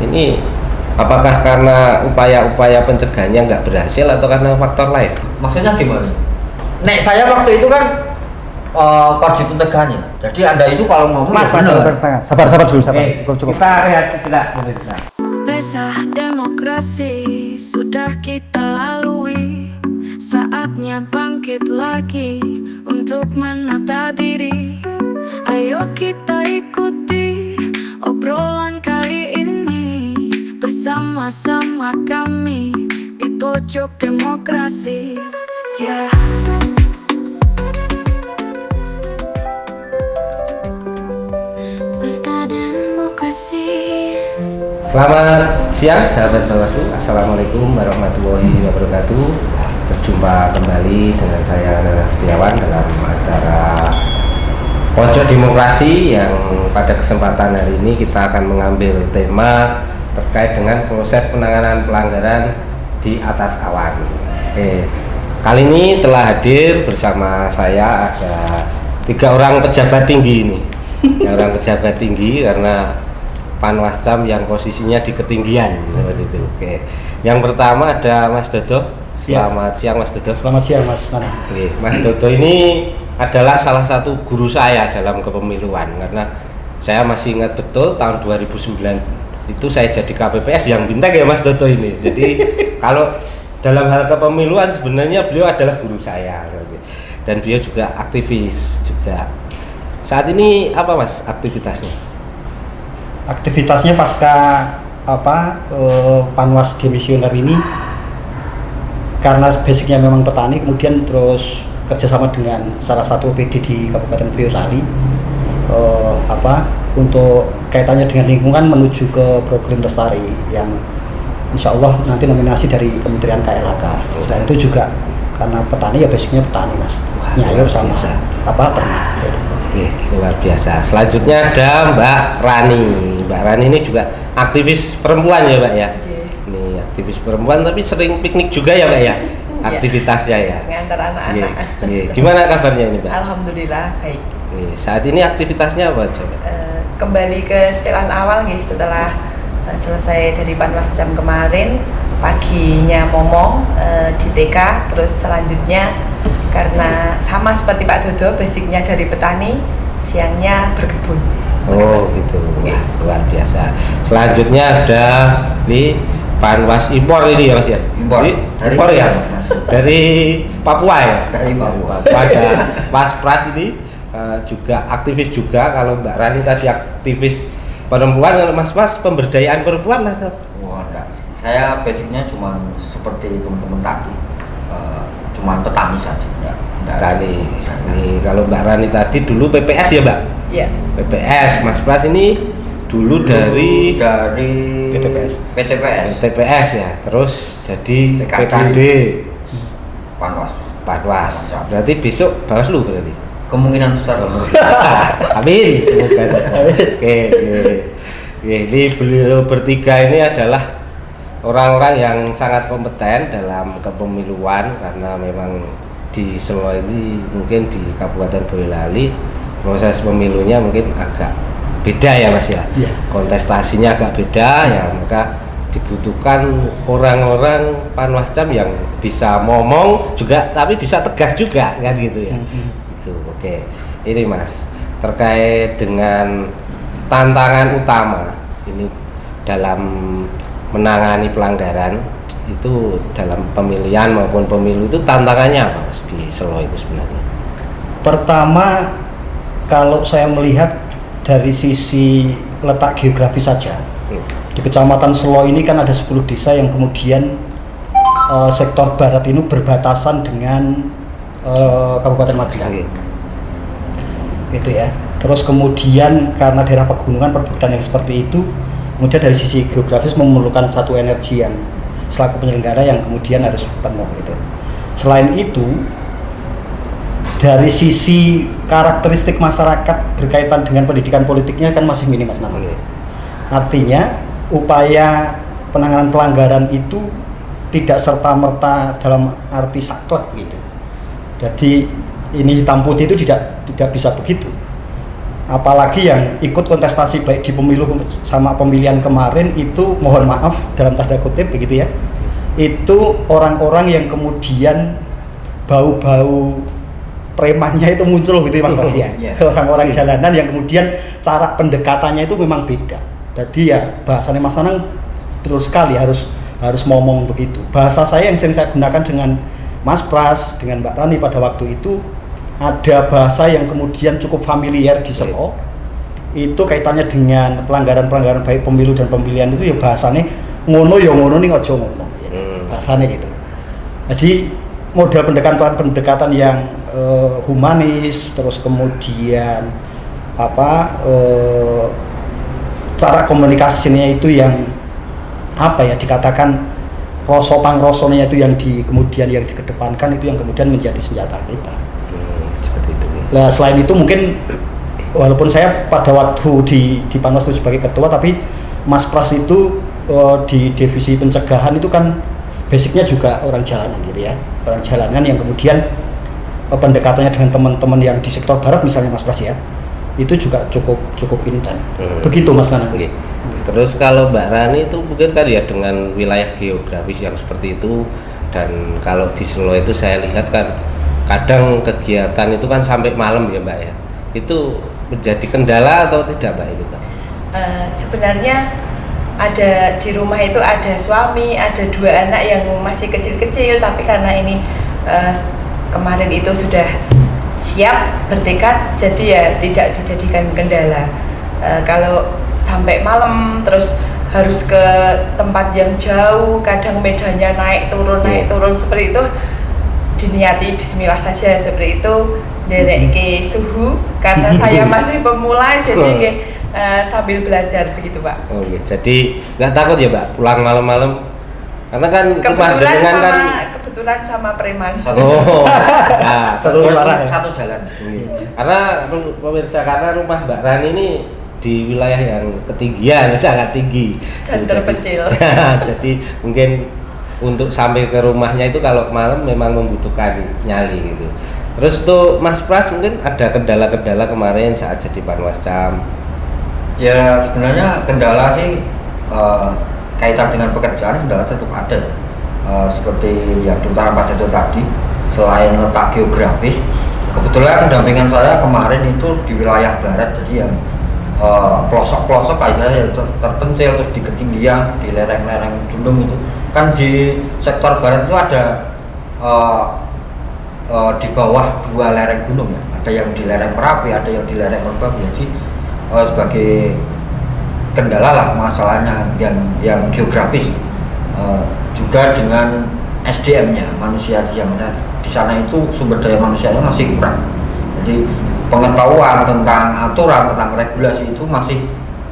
Ini apakah karena upaya-upaya pencegahannya nggak berhasil atau karena faktor lain? Maksudnya gimana? Nek saya waktu itu kan koordinator pencegahannya. Jadi Anda itu kalau ngomong Mas, sabar dulu, sabar. Cukup. Kita lihat sejenak pemirsa. Pesta demokrasi sudah kita lalui. Saatnya bangkit lagi untuk menata diri. Ayo kita ikuti obrolan kali ini. Bersama-sama kami di pojok demokrasi. Yeah. Pesta demokrasi. Selamat siang sahabat Bawaslu. Assalamualaikum warahmatullahi wabarakatuh. Berjumpa kembali dengan saya Nana Setiawan dalam acara Pojok Demokrasi yang pada kesempatan hari ini kita akan mengambil tema terkait dengan proses penanganan pelanggaran di atas awan. Kali ini telah hadir bersama saya ada 3 orang pejabat tinggi ini. Orang pejabat tinggi karena Panwascam yang posisinya di ketinggian seperti itu. Oke. Yang pertama ada Mas Dodo. Selamat siang Mas Dodo. Selamat siang Mas Nana. Oke, Mas Dodo ini adalah salah satu guru saya dalam kepemiluan karena saya masih ingat betul tahun 2009 itu saya jadi KPPS yang bintang ya Mas Dodo ini. Jadi kalau dalam hal kepemiluan sebenarnya beliau adalah guru saya dan beliau juga aktivis juga. Saat ini apa Mas aktivitasnya? Aktivitasnya pasca Panwas demisioner ini karena basicnya memang petani, kemudian terus kerjasama dengan salah satu OPD di Kabupaten Boyolali untuk kaitannya dengan lingkungan menuju ke program lestari yang insya Allah nanti nominasi dari Kementerian KLHK. Selain itu juga karena petani ya basicnya petani Mas, nyayur sama ternak. Oke, luar biasa. Selanjutnya ada Mbak Rani. Mbak Rani ini juga aktivis perempuan ya Mbak ya. Ini aktivis perempuan tapi sering piknik juga ya Mbak ya. Aktivitasnya ya. Ngantar anak-anak. Gimana kabarnya ini Mbak? Alhamdulillah baik. Saat ini aktivitasnya apa aja Mbak? Kembali ke setelan awal nih setelah selesai dari Panwascam kemarin, paginya momong di TK, terus selanjutnya karena sama seperti Pak Dodo, basicnya dari petani, siangnya berkebun. Oh gitu, wah, luar biasa. Selanjutnya ada di Panwas impor ini ya Mas ya? Impor ya? Dari Papua ya? Dari Papua. Ada Mas Pras ini juga aktivis juga. Kalau Mbak Rani tadi aktivis perempuan, kalau Mas Pras pemberdayaan perempuan lah tuh. Wah, enggak. Saya basicnya cuma seperti teman-teman tadi, cuma petani saja. Petani. Ini kalau Mbak Rani tadi dulu PPS ya Mbak? Iya. PPS, Mas Pras ini dulu dari PTPS ya, terus jadi PKD Panwas. Berarti besok Bawaslu berarti? Kemungkinan besar. Amin, semoga saja. Oke. Ini beliau bertiga ini adalah orang-orang yang sangat kompeten dalam kepemiluan karena memang di Solo ini mungkin di Kabupaten Boyolali proses pemilunya mungkin agak beda ya Mas ya. Yeah. Kontestasinya agak beda ya, maka dibutuhkan orang-orang Panwascam yang bisa ngomong juga tapi bisa tegas juga kan gitu ya. Gitu. Oke. Ini Mas, terkait dengan tantangan utama ini dalam menangani pelanggaran itu dalam pemilihan maupun pemilu itu tantangannya apa Mas di Solo itu sebenarnya? Pertama, kalau saya melihat dari sisi letak geografis saja, di Kecamatan Selo ini kan ada 10 desa yang kemudian sektor barat ini berbatasan dengan Kabupaten Magelang. Itu ya. Terus kemudian karena daerah pegunungan perbukitan yang seperti itu, kemudian dari sisi geografis memerlukan satu energi yang selaku penyelenggara yang kemudian harus penuh gitu. Selain itu, dari sisi karakteristik masyarakat berkaitan dengan pendidikan politiknya kan masih minim Mas Nana. Artinya upaya penanganan pelanggaran itu tidak serta-merta dalam arti saklek begitu. Jadi ini hitam putih itu tidak bisa begitu. apalagi yang ikut kontestasi baik di pemilu sama pemilihan kemarin itu mohon maaf dalam tanda kutip begitu ya, itu orang-orang yang kemudian bau-bau premannya itu muncul gitu Mas Bas ya. Orang-orang jalanan yang kemudian cara pendekatannya itu memang beda. Jadi ya bahasanya Mas Nanang betul sekali harus ngomong begitu. Bahasa saya yang sering saya gunakan dengan Mas Pras, dengan Mbak Rani pada waktu itu ada bahasa yang kemudian cukup familiar di Selo. Itu kaitannya dengan pelanggaran-pelanggaran baik pemilu dan pemilihan itu ya bahasanya ngono ya ngono ning aja ngono. Bahasanya gitu. Jadi model pendekatan yang humanis, terus kemudian cara komunikasinya itu yang dikatakan rasa pangrosone itu yang kemudian yang dikedepankan itu yang kemudian menjadi senjata kita. Seperti itu. Nah selain itu mungkin walaupun saya pada waktu di Panwas itu sebagai ketua, tapi Mas Pras itu di divisi pencegahan itu kan basicnya juga orang jalanan gitu ya, orang jalanan yang kemudian pendekatannya dengan teman-teman yang di sektor barat misalnya Mas Pras ya, itu juga cukup intens. Begitu Mas Nanang. Okay. Terus kalau Mbak Rani itu mungkin kan ya dengan wilayah geografis yang seperti itu, dan kalau di Selo itu saya lihat kan kadang kegiatan itu kan sampai malam ya Mbak ya, itu menjadi kendala atau tidak Mbak itu Mbak? Sebenarnya ada di rumah itu ada suami, ada 2 anak yang masih kecil-kecil, tapi karena ini kemarin itu sudah siap bertekad, jadi ya tidak dijadikan kendala. Kalau sampai malam terus harus ke tempat yang jauh, kadang medannya naik turun seperti itu, diniati bismillah saja seperti itu, dereke suhu karena saya masih pemula jadi sambil belajar begitu Pak. Oh iya, jadi nggak takut ya Mbak pulang malam-malam? Karena kan kebetulan sama preman. Satu jalan. Karena pemirsa, karena rumah Mbak Rani ini di wilayah yang ketinggian sangat tinggi dan terpencil. Jadi mungkin untuk sampai ke rumahnya itu kalau malam memang membutuhkan nyali gitu. Terus tuh Mas Pras mungkin ada kendala-kendala kemarin saat jadi Panwascam? Ya sebenarnya kendala sih kaitan dengan pekerjaan kendala tetap ada. Seperti yang diutarakan pada itu tadi, selain letak geografis, kebetulan pendampingan saya kemarin itu di wilayah barat, jadi yang pelosok-pelosok istilahnya terpencil, terus di ketinggian, di lereng-lereng gunung itu kan di sektor barat itu ada di bawah 2 lereng gunung ya, ada yang di lereng Merapi, ada yang di lereng Merbabu. Jadi sebagai kendala lah masalahnya yang geografis, juga dengan SDM-nya, manusia yang di sana itu sumber daya manusianya masih kurang. Jadi pengetahuan tentang aturan, tentang regulasi itu masih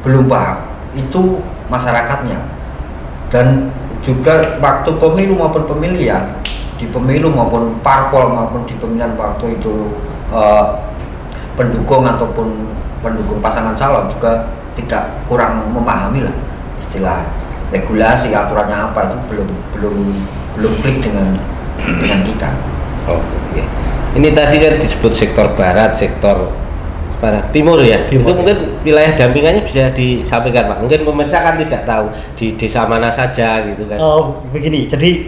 belum paham, itu masyarakatnya. Dan juga waktu pemilu maupun pemilihan, di pemilu maupun parpol maupun di pemilihan waktu itu pendukung ataupun pendukung pasangan calon juga tidak kurang memahami lah istilah regulasi, aturannya apa itu belum klik dengan kita. Oh iya. Ini tadi kan disebut sektor barat, sektor timur ya. Timur, itu mungkin wilayah dampingannya bisa disampaikan Pak. Mungkin pemirsa kan tidak tahu di desa mana saja gitu kan. Oh begini, jadi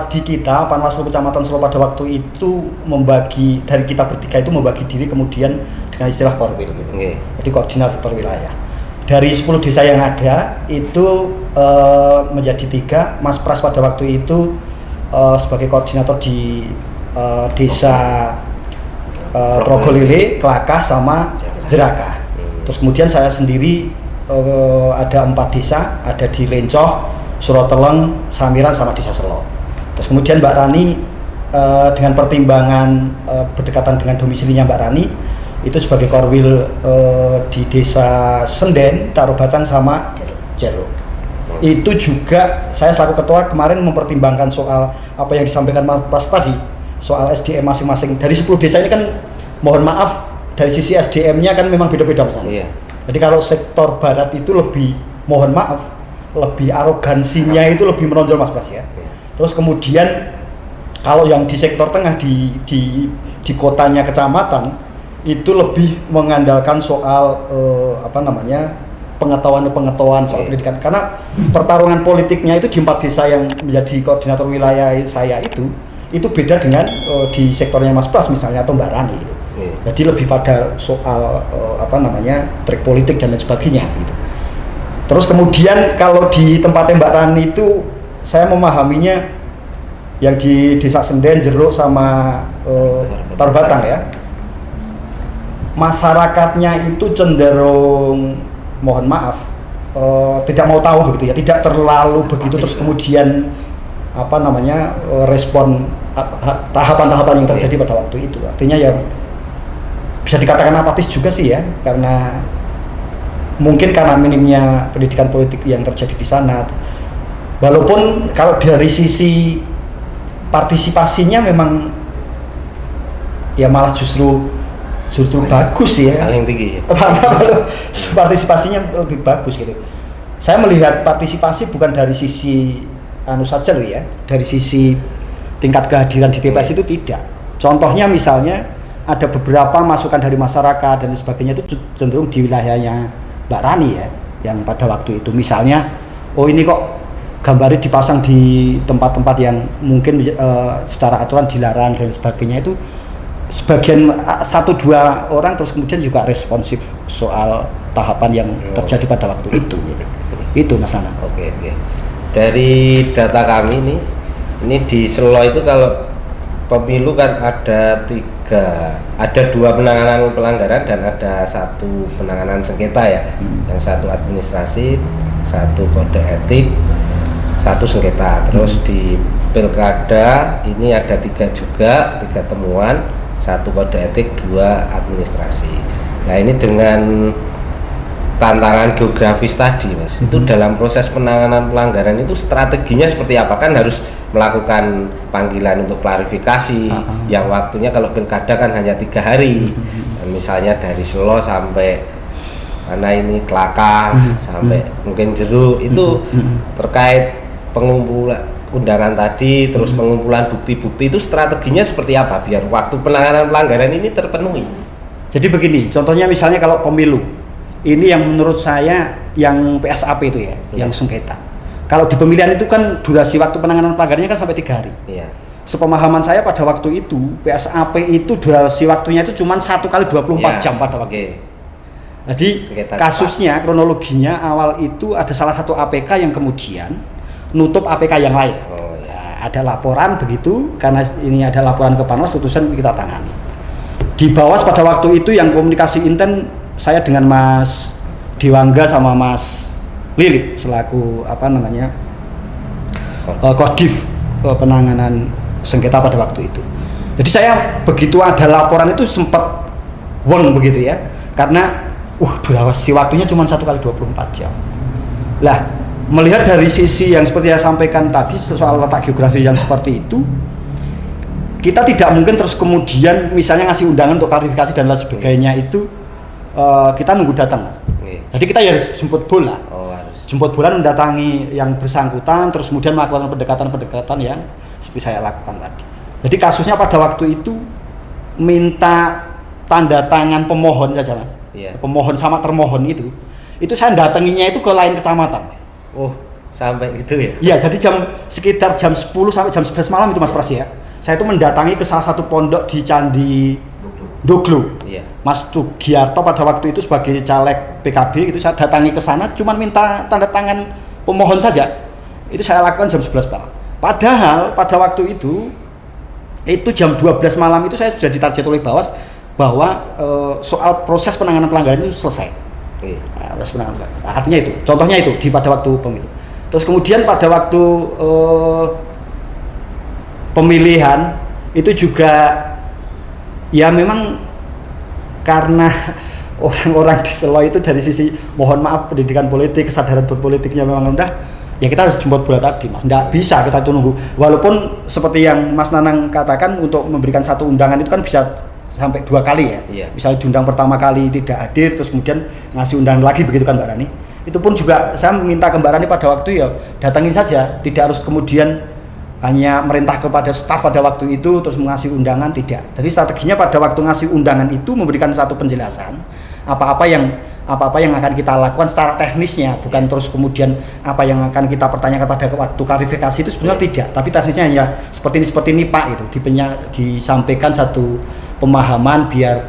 di kita Panwaslu Kecamatan Selo pada waktu itu membagi, dari kita bertiga itu membagi diri kemudian dengan istilah korwil gitu. Okay. Jadi koordinator wilayah. Dari 10 desa yang ada itu menjadi 3. Mas Pras pada waktu itu sebagai koordinator di desa Trogolile, Kelakah sama Jerakah. Terus kemudian saya sendiri ada 4 desa, ada di Lencoh, Suroteleng, Samiran sama Desa Selo. Terus kemudian Mbak Rani dengan pertimbangan berdekatan dengan domisilinya Mbak Rani itu sebagai korwil di Desa Senden, Tarobatan sama Jeruk. Itu juga saya selaku ketua kemarin mempertimbangkan soal apa yang disampaikan Mas Pras tadi, soal SDM masing-masing. Dari 10 desa ini kan mohon maaf dari sisi SDM-nya kan memang beda-beda Mas. Iya. Jadi kalau sektor barat itu lebih mohon maaf, lebih arogansinya itu lebih menonjol Mas Pras ya. Terus kemudian kalau yang di sektor tengah di kotanya kecamatan itu lebih mengandalkan soal pengetahuan soal pendidikan, karena pertarungan politiknya itu di 4 desa yang menjadi koordinator wilayah saya itu beda dengan di sektornya Mas Pras misalnya atau Mbak Rani gitu. Jadi lebih pada soal trik politik dan lain sebagainya gitu. Terus kemudian kalau di tempatnya Mbak Rani itu saya memahaminya yang di Desa Senden, Jeruk sama Tarbatang ya. Masyarakatnya itu cenderung mohon maaf tidak mau tahu begitu ya, tidak terlalu begitu terus kemudian respon tahapan-tahapan yang terjadi pada waktu itu. Artinya ya bisa dikatakan apatis juga sih ya, karena mungkin karena minimnya pendidikan politik yang terjadi di sana. Walaupun kalau dari sisi partisipasinya memang ya malah justru bagus ya, paling tinggi ya. Partisipasinya lebih bagus gitu. Saya melihat partisipasi bukan dari sisi saja loh ya, dari sisi tingkat kehadiran di TPS itu tidak. Contohnya misalnya ada beberapa masukan dari masyarakat dan sebagainya itu cenderung di wilayahnya Mbak Rani ya, yang pada waktu itu misalnya ini kok gambarnya dipasang di tempat-tempat yang mungkin secara aturan dilarang dan sebagainya, itu sebagian 1-2 orang terus kemudian juga responsif soal tahapan yang terjadi pada waktu itu gitu. Itu Mas Nana. Oke. Dari data kami ini di Selo itu kalau pemilu kan ada 2 penanganan pelanggaran dan ada 1 penanganan sengketa ya. Yang 1 administrasi, 1 kode etik, 1 sengketa. Terus di pilkada ini ada 3 juga, 3 temuan, 1 kode etik, 2 administrasi. Nah ini dengan tantangan geografis tadi Mas, itu dalam proses penanganan pelanggaran itu strateginya seperti apa? Kan harus melakukan panggilan untuk klarifikasi yang waktunya kalau pilkada kan hanya 3 hari. Dan misalnya dari Selo sampai mana ini Kelaka sampai mungkin Jeruk itu terkait pengumpulan undangan tadi, terus pengumpulan bukti-bukti itu strateginya seperti apa biar waktu penanganan pelanggaran ini terpenuhi? Jadi begini, contohnya misalnya kalau pemilu, ini yang menurut saya yang PSAP itu ya, yang sengketa. Kalau di pemilihan itu kan durasi waktu penanganan pelanggarannya kan sampai 3 hari. Iya. Sepemahaman saya pada waktu itu, PSAP itu durasi waktunya itu cuma 1 kali 24 jam pada waktu itu. Jadi sengketa kasusnya, kronologinya awal itu ada salah satu APK yang kemudian nutup APK yang lain. Ada laporan begitu, karena ini ada laporan ke Panwas, putusan kita tangani. Di Bawas pada waktu itu yang komunikasi inten saya dengan Mas Dewangga sama Mas Lili selaku Kodim penanganan sengketa pada waktu itu. Jadi saya begitu ada laporan itu sempat begitu ya, karena durasi waktunya cuma 1 kali 24 jam. Lah, melihat dari sisi yang seperti saya sampaikan tadi soal letak geografis yang seperti itu, kita tidak mungkin terus kemudian misalnya ngasih undangan untuk klarifikasi dan lain sebagainya itu kita nunggu datang Mas. Jadi kita ya harus jemput bola. Jemput bola mendatangi yang bersangkutan, terus kemudian melakukan pendekatan yang seperti saya lakukan tadi. Jadi kasusnya pada waktu itu minta tanda tangan pemohon saja Mas. Pemohon sama termohon itu saya datanginya itu ke lain kecamatan. Sampai gitu ya? Iya, jadi sekitar jam 10 sampai jam 11 malam itu Mas Pras ya. Saya itu mendatangi ke salah satu pondok di Candi Doglo. Iya. Mas Tugiarto pada waktu itu sebagai caleg PKB itu saya datangi ke sana cuma minta tanda tangan pemohon saja. Itu saya lakukan jam 11 malam. Padahal pada waktu itu jam 12 malam itu saya sudah ditarget oleh Bawas bahwa soal proses penanganan pelanggaran itu selesai. Artinya itu, contohnya itu pada waktu pemilu. Terus kemudian pada waktu pemilihan itu juga ya memang karena orang-orang di Selo itu dari sisi mohon maaf pendidikan politik, kesadaran berpolitiknya memang rendah, ya kita harus jemput bola tadi Mas. Nggak bisa kita itu nunggu. Walaupun seperti yang Mas Nanang katakan untuk memberikan 1 undangan itu kan bisa sampai 2 kali ya. Iya. Misalnya diundang pertama kali tidak hadir, terus kemudian ngasih undangan lagi begitu kan Mbak Rani. Itu pun juga saya minta ke Mbak Rani pada waktu ya datangin saja, tidak harus kemudian hanya merintah kepada staf pada waktu itu terus mengasih undangan, tidak. Jadi strateginya pada waktu ngasih undangan itu memberikan satu penjelasan apa-apa yang akan kita lakukan secara teknisnya, bukan terus kemudian apa yang akan kita pertanyakan pada waktu klarifikasi itu sebenarnya tidak, tapi teknisnya hanya seperti ini Pak gitu, disampaikan satu pemahaman biar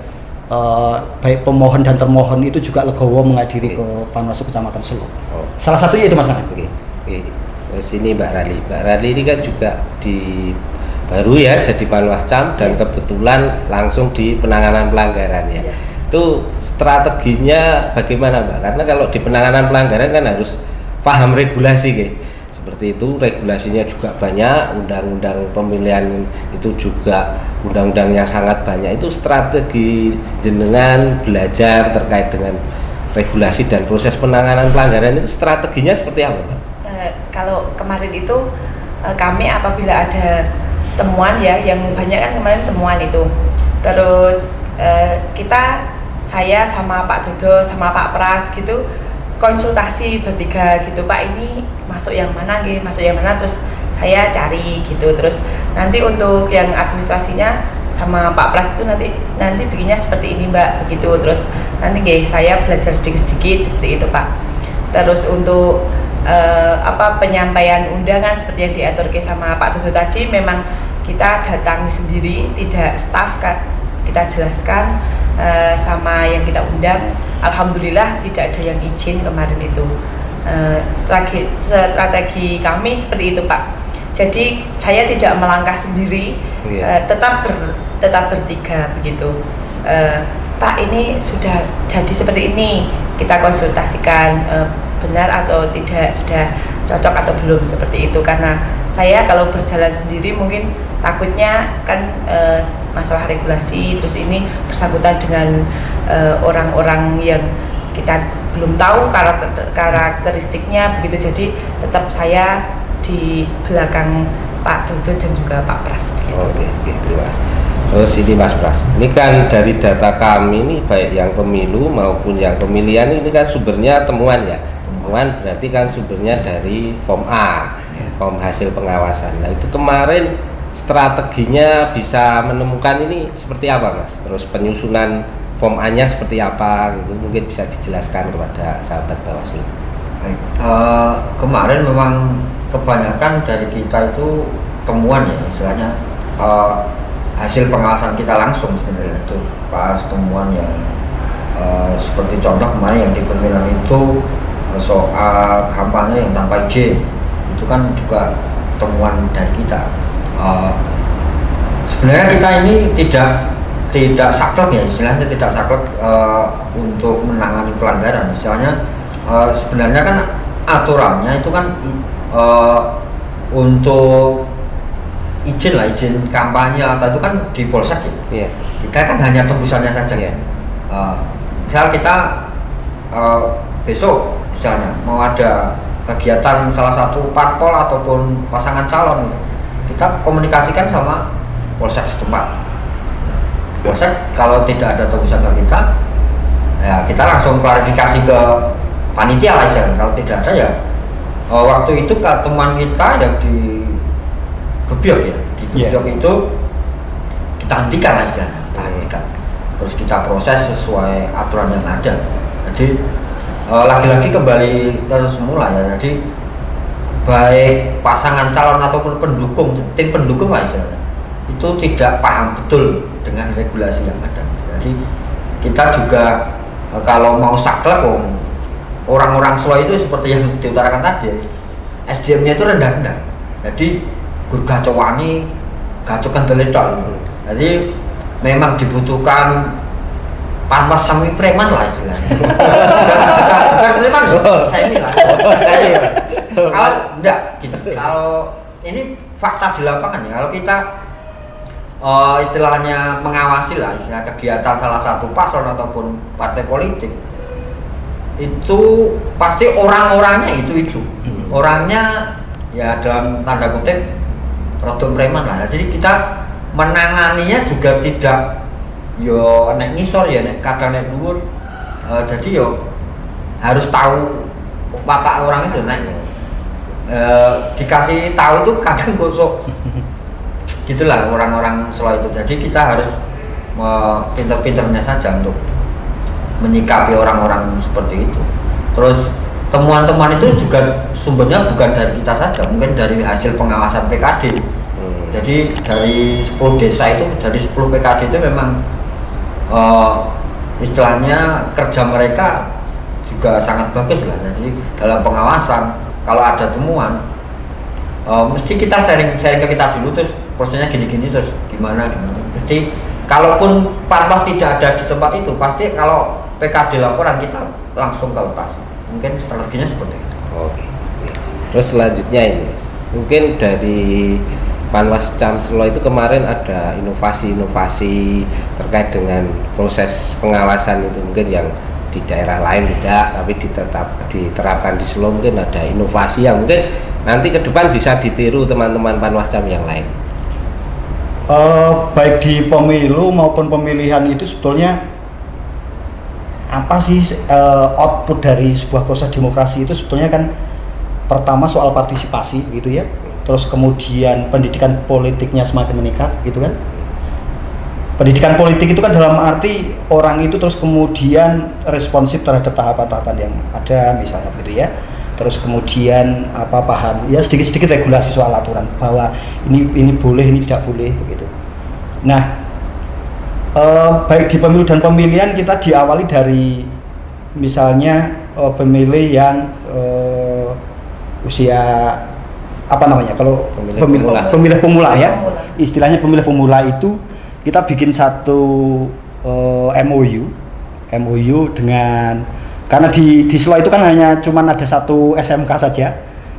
baik pemohon dan termohon itu juga legowo menghadiri ke Panwaslu Kecamatan Selo. Salah satunya itu Mas Anand. Terus ini Mbak Rali ini kan juga baru ya jadi Panwascam dan kebetulan langsung di penanganan pelanggaran ya. Itu strateginya bagaimana Mbak? Karena kalau di penanganan pelanggaran kan harus paham regulasi gitu. Seperti itu, regulasinya juga banyak, undang-undang pemilihan itu juga undang-undangnya sangat banyak. Itu strategi jenengan belajar terkait dengan regulasi dan proses penanganan pelanggaran itu strateginya seperti apa Mbak? Kalau kemarin itu kami apabila ada temuan ya, yang banyak kan kemarin temuan itu, terus saya sama Pak Dodo sama Pak Pras gitu konsultasi bertiga gitu, Pak ini masuk yang mana gitu, masuk yang mana, terus saya cari gitu, terus nanti untuk yang administrasinya sama Pak Pras itu nanti bikinnya seperti ini Mbak begitu, terus nanti saya belajar sedikit seperti itu Pak. Terus untuk penyampaian undangan seperti yang diatur sama Pak Dodo tadi, memang kita datangi sendiri, tidak staf, kita jelaskan sama yang kita undang. Alhamdulillah tidak ada yang izin kemarin itu. Strategi kami seperti itu Pak. Jadi saya tidak melangkah sendiri, tetap bertiga begitu. Pak ini sudah jadi seperti ini, kita konsultasikan benar atau tidak, sudah cocok atau belum seperti itu. Karena saya kalau berjalan sendiri mungkin takutnya kan masalah regulasi, terus ini bersangkutan dengan orang-orang yang kita belum tahu karakteristiknya begitu, jadi tetap saya di belakang Pak Dodo dan juga Pak Pras begitu. Oke, terima kasih. Terus ini Mas Pras, ini kan dari data kami ini baik yang pemilu maupun yang pemilihan ini kan sumbernya temuan ya. Temuan berarti kan sumbernya dari form A, form hasil pengawasan. Nah itu kemarin strateginya bisa menemukan ini seperti apa Mas? Terus penyusunan form A-nya seperti apa gitu, mungkin bisa dijelaskan kepada sahabat Bawaslu. Baik, kemarin memang kebanyakan dari kita itu temuan ya, istilahnya hasil pengawasan kita langsung sebenarnya itu pas temuan yang seperti contoh kemarin yang di pemilihan itu soal kampanye yang tanpa izin, itu kan juga temuan dari kita. Sebenarnya kita ini tidak saklek ya, istilahnya tidak saklek untuk menangani pelanggaran. Istilahnya sebenarnya kan aturannya itu kan untuk izin kampanye atau itu kan di polsek ya. Yeah. Kita kan hanya tembusannya saja. Yeah. Misal kita besok misalnya mau ada kegiatan salah satu parpol ataupun pasangan calon, kita komunikasikan sama polsek setempat. Polsek kalau tidak ada tembusan ke kita, ya kita langsung klarifikasi ke panitia lah istilahnya. Kalau tidak ada ya waktu itu teman kita yang di Gebyok ya, di Gebyok itu kita hentikan lah istilahnya, kita hentikan. Terus kita proses sesuai aturan yang ada. Jadi lagi-lagi kembali ke semula ya. Jadi baik pasangan calon ataupun pendukung, tim pendukung lah istilahnya, itu tidak paham betul dengan regulasi yang ada. Jadi kita juga kalau mau saklek orang-orang Solo itu seperti yang diutarakan tadi, SDM-nya itu rendah-rendah. Jadi gurgacowani gacokan teledol. Jadi memang dibutuhkan Panwas sami preman lah istilahnya. Bukan preman loh, semi lah. Kalau enggak, gitu. Kalau ini fakta di lapangan ya. Kalau kita istilahnya mengawasi lah, istilah kegiatan salah satu paslon ataupun partai politik, itu pasti orang-orangnya itu. Orangnya ya dalam tanda kutip rodok preman lah. Jadi kita menanganinya juga tidak yo nek ngisor ya, nek kadang nek dhuwur. Jadi yo harus tahu watak orang itu nek dikasih tahu tuh kadang gosok gitulah orang-orang Solo itu. Jadi kita harus pinter-pinternya saja untuk menyikapi orang-orang seperti itu. Terus temuan-temuan itu juga sumbernya bukan dari kita saja, mungkin dari hasil pengawasan PKD. Jadi dari 10 desa itu, dari 10 PKD itu memang istilahnya kerja mereka juga sangat bagus lah. Jadi dalam pengawasan kalau ada temuan mesti kita sharing ke kita dulu, terus prosesnya gini-gini, terus gimana. Mesti kalaupun Panwas tidak ada di tempat itu, pasti kalau PKD laporan kita langsung ke lokasi. Mungkin strateginya seperti itu. Oke. Terus selanjutnya ini mungkin dari Panwascam Selo itu kemarin ada inovasi-inovasi terkait dengan proses pengawasan itu, mungkin yang di daerah lain tidak, tapi diterapkan di Selo mungkin ada inovasi yang mungkin nanti ke depan bisa ditiru teman-teman Panwascam yang lain. Baik di pemilu maupun pemilihan itu sebetulnya apa sih output dari sebuah proses demokrasi itu sebetulnya kan pertama soal partisipasi gitu ya. Terus kemudian pendidikan politiknya semakin meningkat gitu kan. Pendidikan politik itu kan dalam arti orang itu terus kemudian responsif terhadap tahapan-tahapan yang ada misalnya begitu ya. Terus kemudian paham ya sedikit-sedikit regulasi soal aturan bahwa ini boleh, ini tidak boleh begitu. Nah, baik di pemilu dan pemilihan kita diawali dari misalnya pemilih yang usia kalau pemilih pemula ya, istilahnya pemilih pemula itu kita bikin satu MOU dengan, karena di Selo itu kan hanya cuman ada satu SMK saja,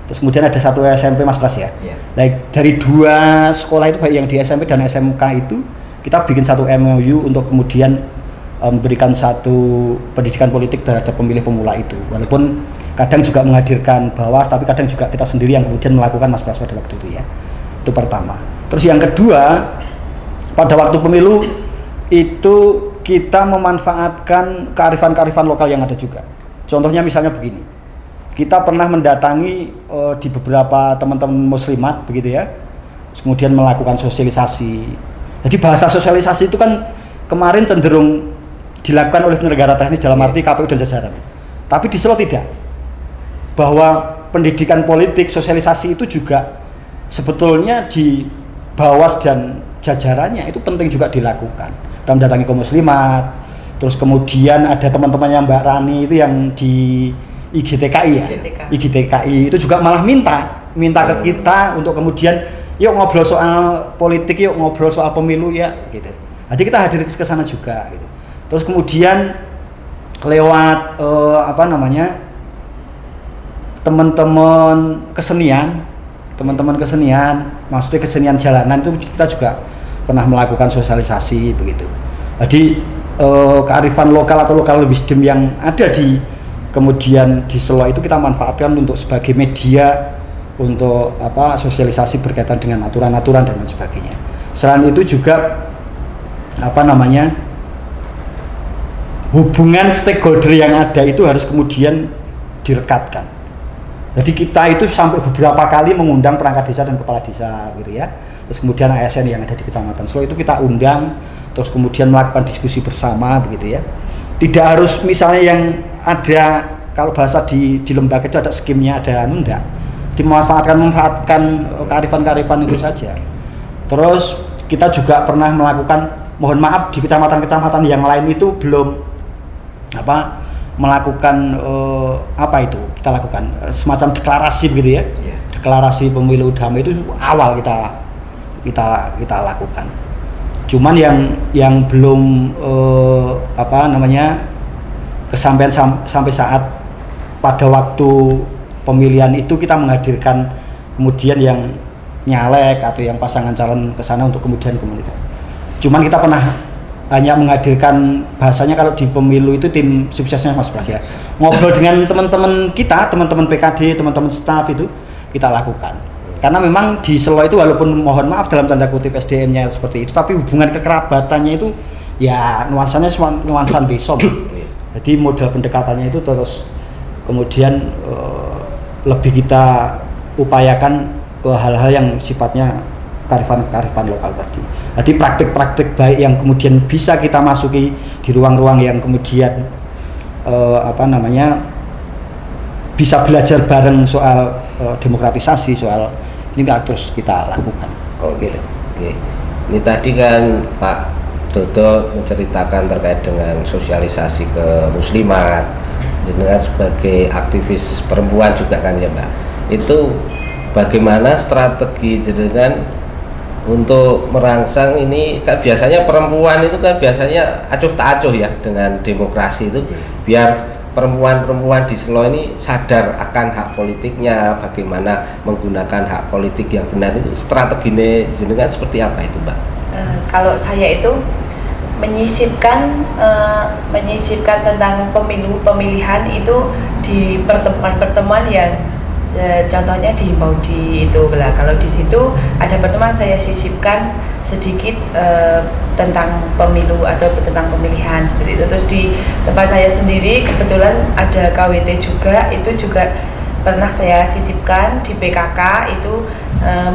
terus kemudian ada satu SMP Mas Pras ya. Like dari 2 sekolah itu baik yang di SMP dan SMK itu kita bikin satu MOU untuk kemudian memberikan satu pendidikan politik terhadap pemilih pemula itu, walaupun kadang juga menghadirkan Bawas, tapi kadang juga kita sendiri yang kemudian melakukan Mas Pras pada waktu itu ya. Itu pertama. Terus yang kedua, pada waktu pemilu itu kita memanfaatkan kearifan-kearifan lokal yang ada juga. Contohnya misalnya begini, kita pernah mendatangi di beberapa teman-teman muslimat begitu ya, kemudian melakukan sosialisasi. Jadi bahasa sosialisasi itu kan kemarin cenderung dilakukan oleh penyelenggara teknis dalam arti KPU dan jajaran. Tapi di Selo tidak. Bahwa pendidikan politik, sosialisasi itu juga sebetulnya di Bawas dan jajarannya itu penting juga dilakukan. Kita mendatangi kaum muslimat, terus kemudian ada teman-temannya Mbak Rani itu yang di IGTKI ya, IGTKI itu juga malah minta ke kita untuk kemudian yuk ngobrol soal politik, yuk ngobrol soal pemilu ya gitu. Jadi kita hadir ke sana juga gitu. Terus kemudian lewat teman-teman kesenian, maksudnya kesenian jalanan itu kita juga pernah melakukan sosialisasi begitu. Jadi kearifan lokal atau local wisdom yang ada kemudian di Selo itu kita manfaatkan untuk sebagai media untuk sosialisasi berkaitan dengan aturan-aturan dan lain sebagainya. Selain itu juga hubungan stakeholder yang ada itu harus kemudian direkatkan. Jadi kita itu sampai beberapa kali mengundang perangkat desa dan kepala desa gitu ya. Terus kemudian ASN yang ada di Kecamatan Selo itu kita undang, terus kemudian melakukan diskusi bersama begitu ya. Tidak harus misalnya yang ada, kalau bahasa di lembaga itu ada skimnya, ada enggak. Memanfaatkan kearifan-kearifan itu saja. Terus kita juga pernah melakukan, mohon maaf di kecamatan-kecamatan yang lain itu belum melakukan kita lakukan semacam deklarasi begitu ya. Deklarasi pemilu damai itu awal kita lakukan. Cuman yang belum kesampaian sampai saat pada waktu pemilihan itu kita menghadirkan kemudian yang nyalek atau yang pasangan calon ke sana untuk kemudian komunikasi. Cuman kita pernah hanya menghadirkan, bahasanya kalau di pemilu itu tim suksesnya Mas Pras ya, ngobrol dengan teman-teman kita, teman-teman PKD, teman-teman staf itu kita lakukan. Karena memang di Selo itu walaupun mohon maaf dalam tanda kutip SDM-nya seperti itu, tapi hubungan kekerabatannya itu ya nuansanya nuansa desa. Jadi model pendekatannya itu terus kemudian lebih kita upayakan ke hal-hal yang sifatnya kearifan lokal tadi. Jadi praktik-praktik baik yang kemudian bisa kita masuki di ruang-ruang yang kemudian bisa belajar bareng soal demokratisasi, soal ini terus kita lakukan. Oke. Ini tadi kan Pak Dodo menceritakan terkait dengan sosialisasi ke muslimat, jenengan sebagai aktivis perempuan juga kan ya Mbak. Itu bagaimana strategi jenengan untuk merangsang ini? Kan biasanya perempuan itu kan biasanya acuh tak acuh ya dengan demokrasi itu, biar perempuan-perempuan di Selo ini sadar akan hak politiknya, bagaimana menggunakan hak politik yang benar. Itu strateginya jenengan seperti apa itu Mbak? Kalau saya itu menyisipkan tentang pemilihan itu di pertemuan-pertemuan yang contohnya di Maudi itu lah. Kalau di situ ada pertemuan saya sisipkan sedikit tentang pemilu atau tentang pemilihan seperti itu. Terus di tempat saya sendiri kebetulan ada KWT juga, itu juga pernah saya sisipkan di PKK itu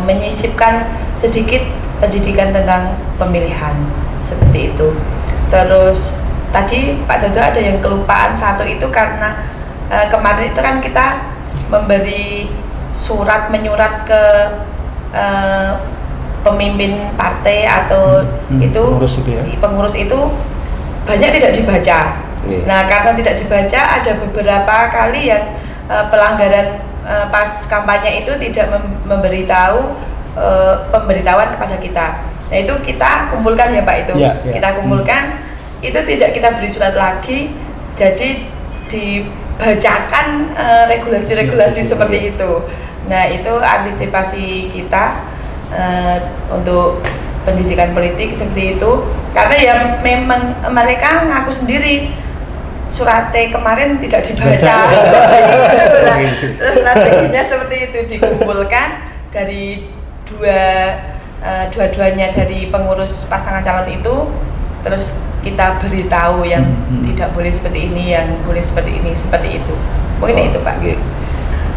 menyisipkan sedikit pendidikan tentang pemilihan seperti itu. Terus tadi Pak Dodo ada yang kelupaan satu itu karena kemarin itu kan kita memberi menyurat ke pemimpin partai atau pengurus itu banyak tidak dibaca. Nah, karena tidak dibaca ada beberapa kali yang pelanggaran pas kampanye itu tidak memberitahu pemberitahuan kepada kita. Nah, itu kita kumpulkan ya Pak itu. Kita kumpulkan itu tidak kita beri surat lagi. Jadi dibacakan regulasi-regulasi seperti itu. Nah, itu antisipasi kita untuk pendidikan politik seperti itu, karena ya memang mereka ngaku sendiri suratnya kemarin tidak dibaca. Nah, strateginya seperti itu, dikumpulkan dari dua-duanya dari pengurus pasangan calon itu, terus kita beritahu yang tidak boleh seperti ini, yang boleh seperti ini, seperti itu. Mungkin itu Pak.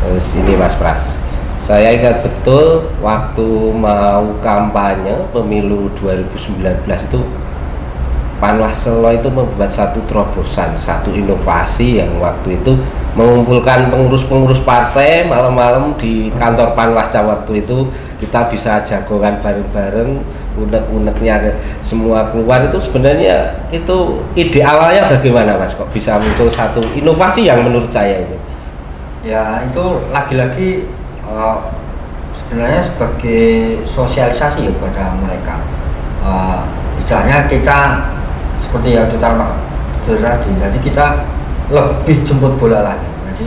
Terus ini Mas Pras, saya ingat betul waktu mau kampanye pemilu 2019 itu Panwas Selo itu membuat satu terobosan, satu inovasi yang waktu itu mengumpulkan pengurus-pengurus partai malam-malam di kantor Panwasca. Waktu itu kita bisa jagongan bareng-bareng, unek-uneknya semua keluar. Itu sebenarnya itu ide awalnya bagaimana Mas, kok bisa muncul satu inovasi yang menurut saya itu? Ya itu lagi-lagi sebenarnya sebagai sosialisasi ya kepada mereka. Misalnya kita seperti yang utama tadi, jadi kita lebih jemput bola lagi. Jadi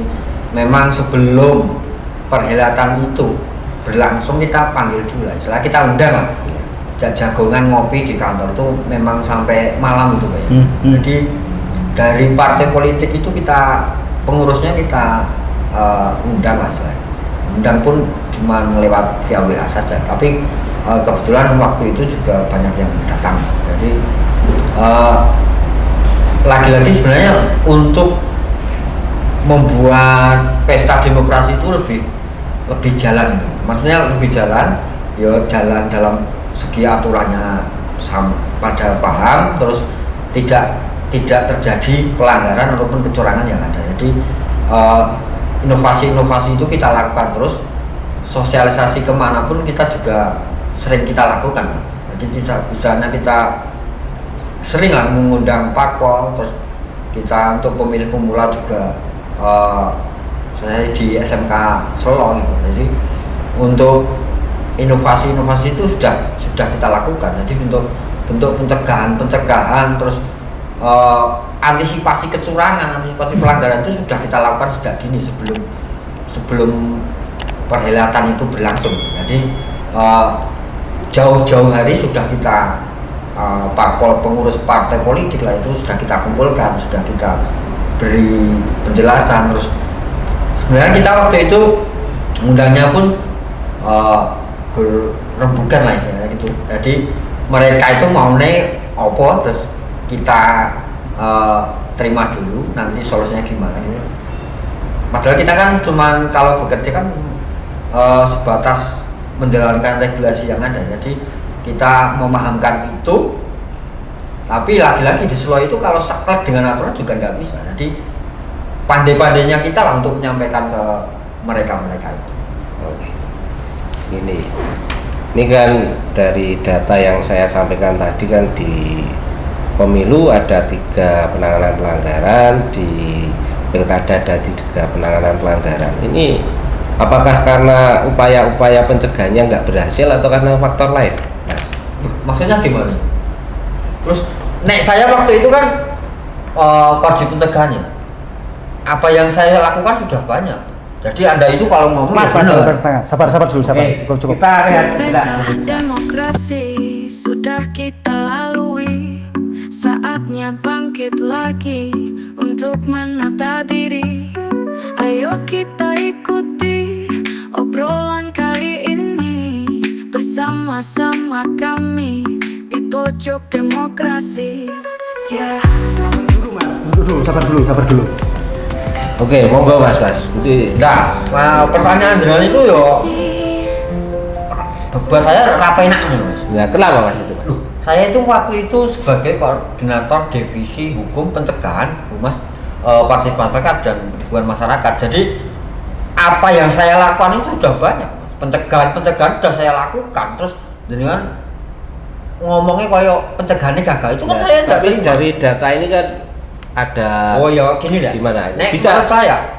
memang sebelum perhelatan itu berlangsung kita panggil dulu lah, setelah kita undang lah jagongan ngopi di kantor itu memang sampai malam itu Pak. Jadi dari partai politik itu kita pengurusnya kita undang lah, undang pun cuma lewat via WA saja, tapi kebetulan waktu itu juga banyak yang datang. Jadi lagi-lagi sebenarnya untuk membuat pesta demokrasi itu lebih jalan, maksudnya lebih jalan, ya jalan dalam segi aturannya pada paham, terus tidak terjadi pelanggaran ataupun kecurangan yang ada. Jadi inovasi-inovasi itu kita lakukan terus, sosialisasi kemanapun kita juga sering kita lakukan. Jadi misalnya kita sering lah mengundang parpol, terus kita untuk pemilih pemula juga saya di SMK Selo gitu. Jadi untuk inovasi-inovasi itu sudah kita lakukan. Jadi bentuk pencegahan terus antisipasi kecurangan, antisipasi pelanggaran itu sudah kita lakukan sejak dini sebelum perhelatan itu berlangsung. Jadi jauh-jauh hari sudah kita parpol, pengurus partai politik lah itu sudah kita kumpulkan, sudah kita beri penjelasan. Terus sebenarnya kita waktu itu undangnya pun rembukan lah istilahnya gitu. Jadi mereka itu mau opo, terus kita terima dulu, nanti solusinya gimana gitu. Padahal kita kan cuman kalau bekerja kan sebatas menjalankan regulasi yang ada. Jadi kita memahamkan itu, tapi lagi-lagi di Solo itu kalau saklek dengan aturan juga nggak bisa. Jadi pandai-pandainya kita lah untuk menyampaikan ke mereka itu. Oke. Ini kan dari data yang saya sampaikan tadi kan di pemilu ada 3 penanganan pelanggaran, di pilkada ada 3 penanganan pelanggaran. Ini apakah karena upaya-upaya pencegahannya nggak berhasil atau karena faktor lain, Mas? Maksudnya gimana? Terus saya waktu itu kan koordinasi pencegahannya, apa yang saya lakukan sudah banyak. Jadi Anda itu kalau ngomong Mas, sabar dulu, cukup. Kita lihat Pesta demokrasi sudah kita lalui. Saatnya bangkit lagi untuk menata diri. Ayo kita ikuti obrolan kali ini bersama-sama kami di pojok demokrasi. Ya. Sabar dulu. Oke, monggo Mas. Nah, pertanyaan jenengan itu yo buat saya apa enaknya, Mas? Ya, kenapa Mas itu, Mas? Saya itu waktu itu sebagai koordinator divisi hukum pencegahan Humas Partisipasi Masyarakat dan Hubungan Masyarakat. Jadi apa yang saya lakukan itu sudah banyak, Mas. Pencegahan sudah saya lakukan. Terus dengan ngomongnya kayak pencegahannya gagal itu kan saya tapi dari data ini kan ada. Oh ya, gini lah. Gimana? Bisa saya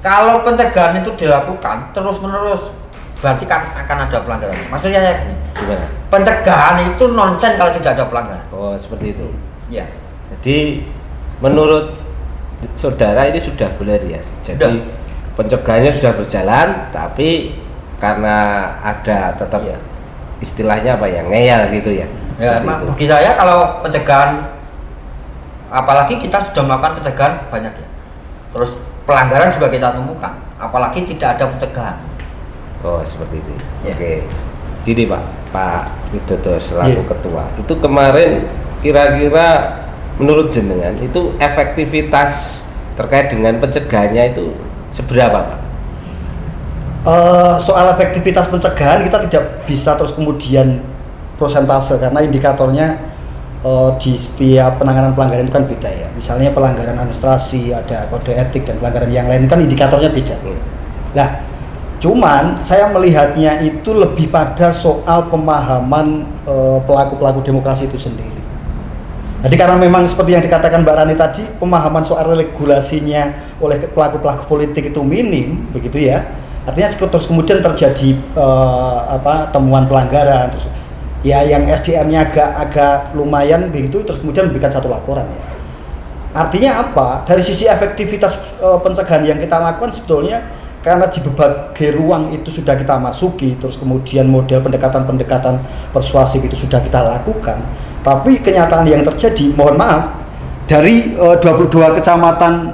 kalau pencegahan itu dilakukan terus-menerus berarti kan akan ada pelanggaran. Maksudnya saya gini. Gimana? Pencegahan itu nonsen kalau tidak ada pelanggaran. Oh, seperti itu. Ya. Jadi menurut saudara ini sudah benar ya. Jadi pencegahannya sudah berjalan, tapi karena ada tetap istilahnya apa ya, ngeyel gitu ya. Ya, bagi saya kalau pencegahan, apalagi kita sudah melakukan pencegahan banyak ya. Terus pelanggaran juga kita temukan, apalagi tidak ada pencegahan. Oh, seperti itu. Ya. Oke. Jadi Pak Widodo selaku ketua, itu kemarin kira-kira menurut jenengan itu efektivitas terkait dengan pencegahannya itu seberapa, Pak? Soal efektivitas pencegahan kita tidak bisa terus kemudian prosentase karena indikatornya di setiap penanganan pelanggaran itu kan beda ya. Misalnya pelanggaran administrasi, ada kode etik dan pelanggaran yang lain kan indikatornya beda. Nah, cuman saya melihatnya itu lebih pada soal pemahaman pelaku-pelaku demokrasi itu sendiri. Jadi karena memang seperti yang dikatakan Mbak Rani tadi, pemahaman soal regulasinya oleh pelaku-pelaku politik itu minim, begitu ya. Artinya terus kemudian terjadi temuan pelanggaran, terus ya yang SDM-nya agak lumayan begitu, terus kemudian memberikan satu laporan ya. Artinya apa? Dari sisi efektivitas pencegahan yang kita lakukan sebetulnya karena di berbagai ruang itu sudah kita masuki, terus kemudian model pendekatan-pendekatan persuasif itu sudah kita lakukan. Tapi kenyataan yang terjadi, mohon maaf, dari 22 kecamatan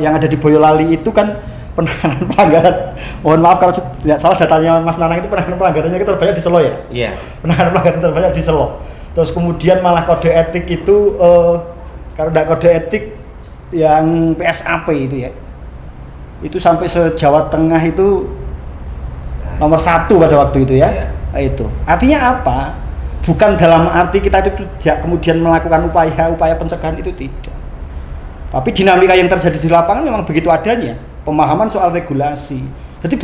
yang ada di Boyolali itu kan penanganan pelanggaran, mohon maaf kalau tidak salah datanya Mas Nanang, itu penanganan pelanggarannya kita terbanyak di Solo ya? Iya. Penanganan pelanggaran terbanyak di Solo. Terus kemudian malah kode etik itu, kalau tidak kode etik yang PSAP itu ya, itu sampai se-Jawa Tengah itu nomor 1 pada waktu itu ya. Nah, itu artinya apa? Bukan dalam arti kita itu tidak kemudian melakukan upaya pencegahan, itu tidak. Tapi dinamika yang terjadi di lapangan memang begitu adanya. Pemahaman soal regulasi. Jadi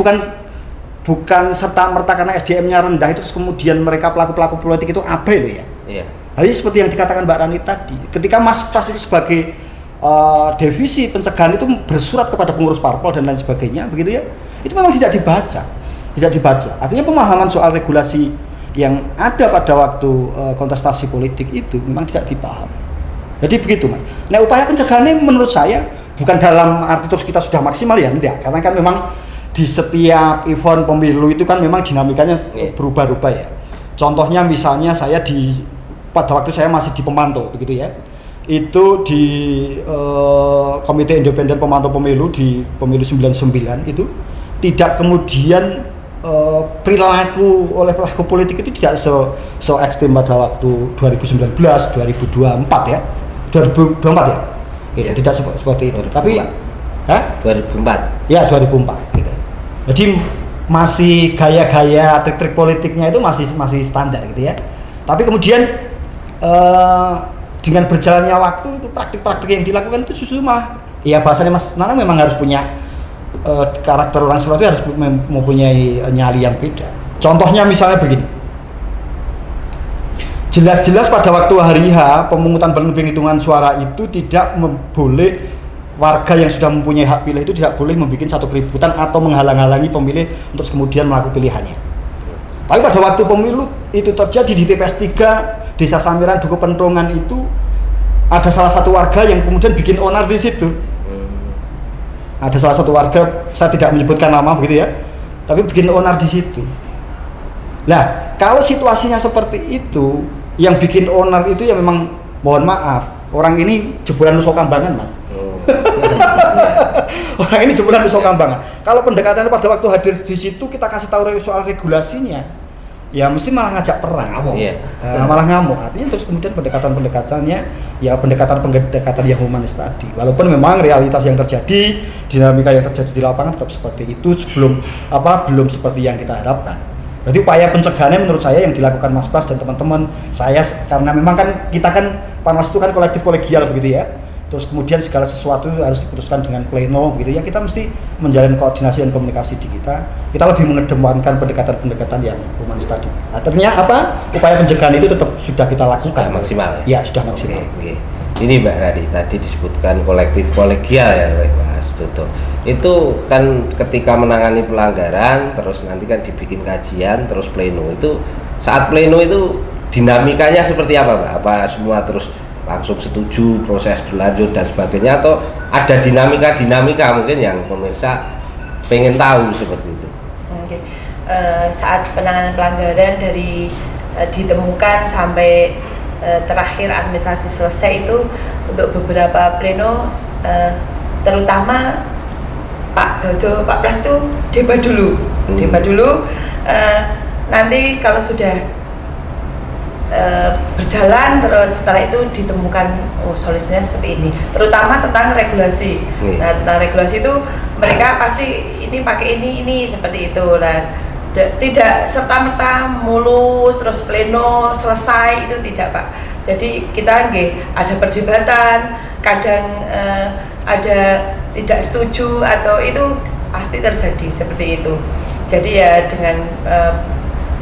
bukan serta-merta karena SDM-nya rendah itu kemudian mereka pelaku-pelaku politik itu abai loh ya. Iya. Jadi seperti yang dikatakan Mbak Rani tadi, ketika Mas Pras itu sebagai divisi pencegahan itu bersurat kepada pengurus parpol dan lain sebagainya, begitu ya, itu memang tidak dibaca. Artinya pemahaman soal regulasi yang ada pada waktu kontestasi politik itu memang tidak dipahami. Jadi begitu Mas. Nah, upaya pencegahannya menurut saya bukan dalam arti terus kita sudah maksimal ya, enggak, karena kan memang di setiap event pemilu itu kan memang dinamikanya berubah-ubah ya. Contohnya misalnya saya pada waktu saya masih di pemantau begitu ya, itu di Komite Independen Pemantau Pemilu di Pemilu 99 itu tidak kemudian perilaku oleh pelaku politik itu tidak so ekstrem pada waktu 2019, 2024 ya, 2024 ya, itu tidak seperti itu. 2004. Tapi 2004. Ya 2004. Gitu. Jadi masih gaya-gaya trik-trik politiknya itu masih standar gitu ya. Tapi kemudian dengan berjalannya waktu itu praktik-praktik yang dilakukan itu justru malah ya bahasanya Mas Nanang memang harus punya karakter orang seperti itu harus mempunyai nyali yang beda. Contohnya misalnya begini, jelas-jelas pada waktu hari H pemungutan penghitungan suara itu tidak boleh warga yang sudah mempunyai hak pilih itu tidak boleh membuat satu keributan atau menghalang-halangi pemilih untuk kemudian melakukan pilihannya. Tapi pada waktu pemilu itu terjadi di TPS 3 Desa Samiran Duku Pentongan itu ada salah satu warga yang kemudian bikin onar di situ. Ada salah satu warga, saya tidak menyebutkan nama begitu ya, tapi bikin onar di situ. Nah, kalau situasinya seperti itu, yang bikin onar itu ya memang mohon maaf, orang ini jebolan Nusa Kambangan, Mas. Orang ini jebolan Nusa Kambangan. Kalau pendekatannya pada waktu hadir di situ kita kasih tahu soal regulasinya, ya mesti malah ngajak perang, malah ngamuk. Artinya terus kemudian pendekatannya ya pendekatan yang humanis tadi. Walaupun memang realitas yang terjadi, dinamika yang terjadi di lapangan tetap seperti itu belum seperti yang kita harapkan. Jadi upaya pencegahannya menurut saya yang dilakukan Mas Pras dan teman-teman saya, karena memang kan kita kan Panwas itu kan kolektif kolegial begitu ya. Terus kemudian segala sesuatu harus diputuskan dengan pleno gitu ya, kita mesti menjalin koordinasi dan komunikasi di kita lebih mengedepankan pendekatan-pendekatan yang humanis tadi. Artinya apa? Upaya pencegahan itu tetap sudah kita lakukan. Sudah maksimal ya? Ya, sudah maksimal. Oke. Ini Mbak Radi tadi disebutkan kolektif kolegial ya Mas Toto. Itu kan ketika menangani pelanggaran terus nanti kan dibikin kajian terus pleno. Itu saat pleno itu dinamikanya seperti apa Mbak? Apa semua terus langsung setuju, proses berlanjut dan sebagainya, atau ada dinamika mungkin yang pemirsa pengen tahu seperti itu? Oke. Saat penanganan pelanggaran dari ditemukan sampai terakhir administrasi selesai itu untuk beberapa pleno, terutama Pak Dodo, Pak Pras itu debat dulu, nanti kalau sudah berjalan terus setelah itu ditemukan solusinya seperti ini, terutama tentang regulasi. Nah, tentang regulasi itu mereka pasti ini pakai ini seperti itu. Nah, tidak serta-merta mulus terus pleno selesai itu tidak Pak. Jadi kita ada perdebatan, kadang ada tidak setuju atau itu pasti terjadi seperti itu. Jadi ya dengan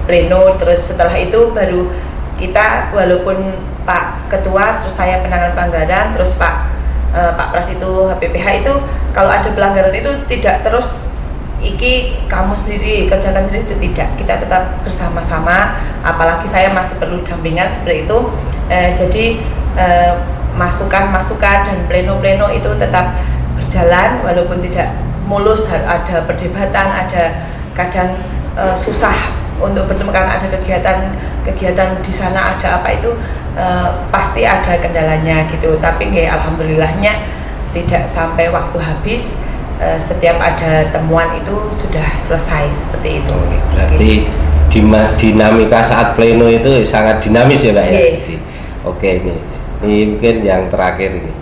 pleno terus setelah itu baru kita, walaupun Pak Ketua terus saya penanganan pelanggaran terus Pak Pras itu HPPH itu, kalau ada pelanggaran itu tidak terus kamu sendiri kerjakan sendiri, itu tidak, kita tetap bersama-sama, apalagi saya masih perlu dampingan seperti itu. Jadi masukan dan pleno-pleno itu tetap berjalan walaupun tidak mulus, ada perdebatan, ada kadang susah untuk bertemu karena ada kegiatan di sana, ada apa itu pasti ada kendalanya gitu. Tapi alhamdulillahnya tidak sampai waktu habis, setiap ada temuan itu sudah selesai seperti itu. Berarti dinamika saat pleno itu sangat dinamis ya Mbak ya. Oke, ini mungkin yang terakhir ini.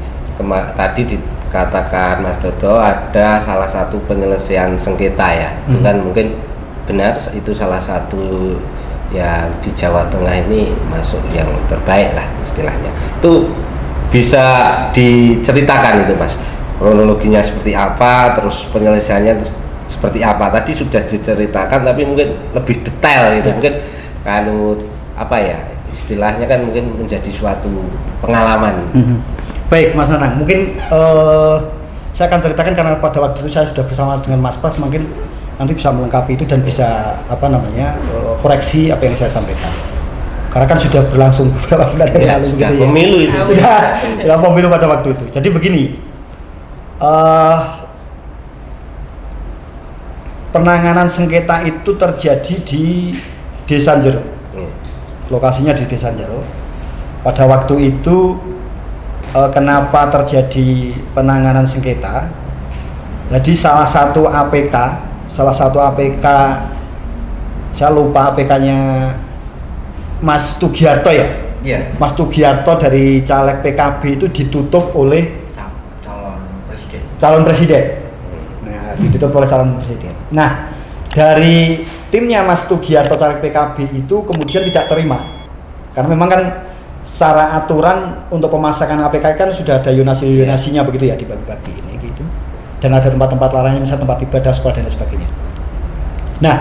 Tadi dikatakan Mas Dodo ada salah satu penyelesaian sengketa ya. Itu kan mungkin benar, itu salah satu yang di Jawa Tengah ini masuk yang terbaik lah istilahnya. Itu bisa diceritakan itu Mas, kronologinya seperti apa, terus penyelesaiannya seperti apa? Tadi sudah diceritakan tapi mungkin lebih detail gitu. Mungkin kalau apa ya istilahnya kan mungkin menjadi suatu pengalaman. Baik Mas Nanang, mungkin saya akan ceritakan karena pada waktu itu saya sudah bersama dengan Mas Pras, mungkin nanti bisa melengkapi itu dan bisa koreksi apa yang saya sampaikan. Karena kan sudah berlangsung beberapa bulan yang lalu gitu ya. Pemilu itu sudah pemilu pada waktu itu. Jadi begini, penanganan sengketa itu terjadi di Desa Jero. Lokasinya di Desa Jero. Pada waktu itu kenapa terjadi penanganan sengketa? Jadi salah satu APK, saya lupa APK-nya Mas Tugiarto ya. Iya. Mas Tugiarto dari caleg PKB itu ditutup oleh calon presiden. Nah, ditutup oleh calon presiden. Nah, dari timnya Mas Tugiarto caleg PKB itu kemudian tidak terima, karena memang kan secara aturan untuk pemasangan APK kan sudah ada yonasi-yonasinya begitu ya, dibagi-bagi ini gitu, dan ada tempat-tempat larangan misalnya tempat ibadah, sekolah dan lain sebagainya. Nah,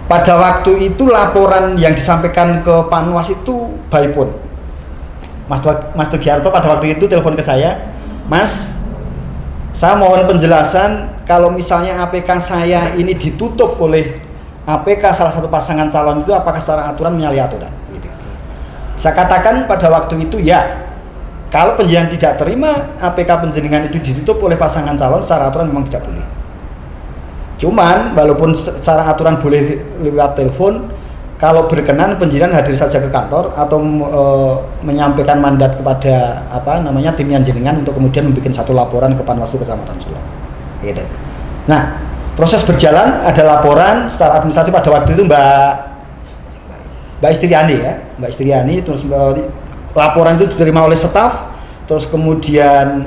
pada waktu itu laporan yang disampaikan ke Panwas itu by phone. Mas Tugiarto pada waktu itu telepon ke saya, Mas, saya mohon penjelasan kalau misalnya APK saya ini ditutup oleh APK salah satu pasangan calon itu apakah secara aturan menyalahi aturan gitu. Saya katakan pada waktu itu ya, kalau penjenengan tidak terima APK penjenengan itu ditutup oleh pasangan calon secara aturan memang tidak boleh. Cuman walaupun secara aturan boleh lewat telepon, kalau berkenan penjenengan hadir saja ke kantor atau menyampaikan mandat kepada tim jenengan untuk kemudian membuat satu laporan ke Panwaslu Kecamatan Sulang. Gitu. Nah, proses berjalan, ada laporan secara administratif pada waktu itu Mbak Istriani, terus laporan itu diterima oleh staf, terus kemudian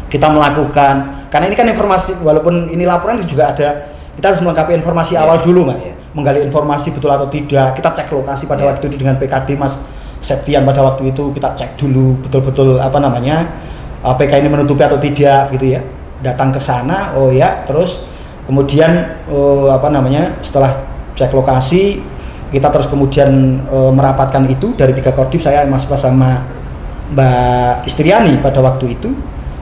kita melakukan, karena ini kan informasi, walaupun ini laporan itu juga ada, kita harus melengkapi informasi awal dulu Mas, menggali informasi betul atau tidak, kita cek lokasi pada waktu itu dengan PKD Mas Septian pada waktu itu, kita cek dulu betul-betul APK ini menutupi atau tidak gitu ya, datang ke sana, oh ya, terus kemudian setelah cek lokasi, kita terus kemudian merapatkan itu dari 3 kodim, saya Mas sama Mbak Istriani pada waktu itu.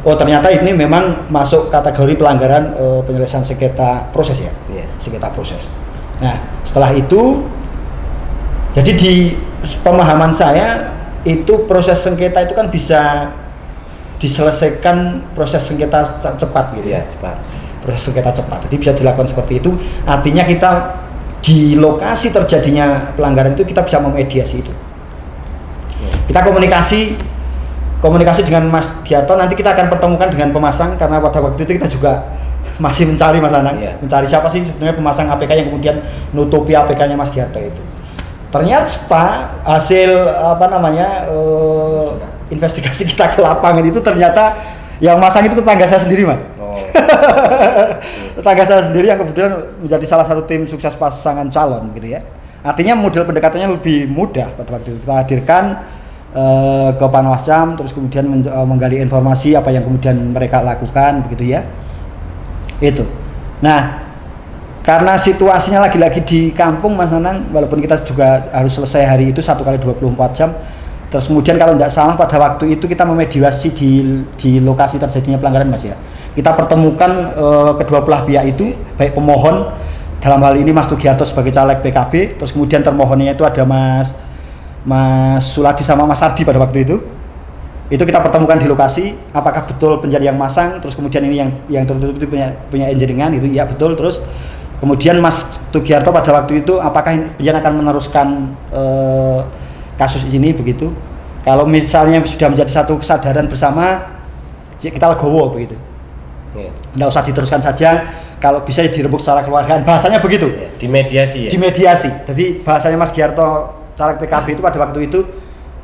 Oh ternyata ini memang masuk kategori pelanggaran penyelesaian sengketa proses ya, sengketa proses. Nah setelah itu, jadi di pemahaman saya itu proses sengketa itu kan bisa diselesaikan proses sengketa cepat gitu ya, cepat. Proses sengketa cepat, jadi bisa dilakukan seperti itu. Artinya kita di lokasi terjadinya pelanggaran itu kita bisa memediasi itu. Kita komunikasi dengan Mas Giarto, nanti kita akan pertemukan dengan pemasang, karena pada waktu itu kita juga masih mencari Mas Anang, mencari siapa sih sebenarnya pemasang APK yang kemudian nutupi APK-nya Mas Giarto itu. Ternyata hasil investigasi kita ke lapangan itu ternyata yang masang itu tetangga saya sendiri Mas. Tetangga saya sendiri yang kemudian menjadi salah satu tim sukses pasangan calon gitu ya. Artinya model pendekatannya lebih mudah pada waktu itu. Kita hadirkan ke Panwascam, terus kemudian menggali informasi apa yang kemudian mereka lakukan begitu ya. Itu. Nah, karena situasinya lagi-lagi di kampung Mas Nanang, walaupun kita juga harus selesai hari itu 1 kali 24 jam. Terus kemudian kalau tidak salah pada waktu itu kita memediasi di lokasi terjadinya pelanggaran Mas ya. Kita pertemukan kedua belah pihak itu, baik pemohon dalam hal ini Mas Tugiarto sebagai caleg PKB, terus kemudian termohonnya itu ada Mas Suladi sama Mas Ardi pada waktu itu kita pertemukan di lokasi, apakah betul penjari yang masang, terus kemudian ini yang tertutup itu punya engineeringan itu, ya betul. Terus kemudian Mas Tugiarto pada waktu itu apakah penjari akan meneruskan kasus ini begitu, kalau misalnya sudah menjadi satu kesadaran bersama kita legowo begitu, nggak usah diteruskan saja, kalau bisa dirembuk secara keluargaan, bahasanya begitu, dimediasi jadi bahasanya Mas Giarto caleg PKB itu pada waktu itu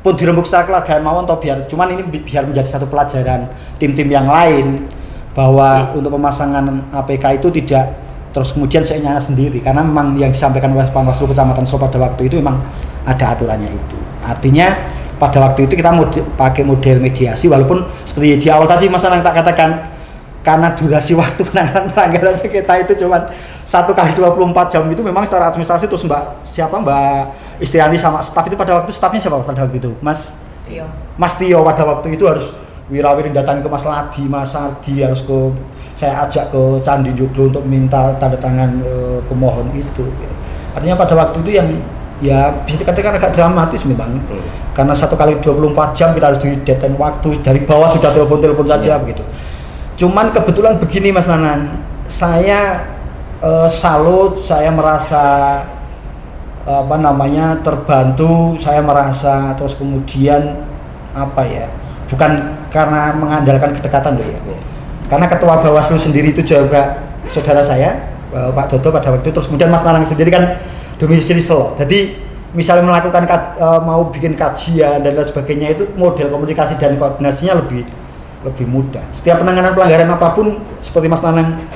pun dirembuk secara keluargaan mawon toh, cuman ini biar menjadi satu pelajaran tim-tim yang lain bahwa untuk pemasangan APK itu tidak terus kemudian seenaknya sendiri, karena memang yang disampaikan oleh Panwaslu Kecamatan Solo pada waktu itu memang ada aturannya itu. Artinya pada waktu itu kita pakai model mediasi, walaupun seperti di awal tadi Mas Anang tak katakan, karena durasi waktu penanganan pelanggaran sengketa itu cuma 1 kali 24 jam itu memang secara administrasi, terus Mbak Istriani sama staf itu pada waktu, stafnya siapa pada waktu itu? Mas Tio pada waktu itu harus wirawirin datang ke Mas Ladi, Mas Ardi, harus saya ajak ke Candi Joglo untuk minta tanda tangan pemohon itu. Artinya pada waktu itu yang ya bisa dikatakan agak dramatis memang, karena 1 kali 24 jam kita harus di deadline waktu, dari bawah sudah telepon saja begitu. Cuman kebetulan begini Mas Nanang, saya salut, saya merasa terbantu, saya merasa terus kemudian bukan karena mengandalkan kedekatan loh ya. Karena ketua Bawaslu sendiri itu juga saudara saya, Pak Dodo pada waktu itu, terus kemudian Mas Nanang sendiri kan domisili Solo. Jadi misalnya melakukan mau bikin kajian dan lain sebagainya, itu model komunikasi dan koordinasinya lebih mudah. Setiap penanganan pelanggaran apapun seperti Mas Nanang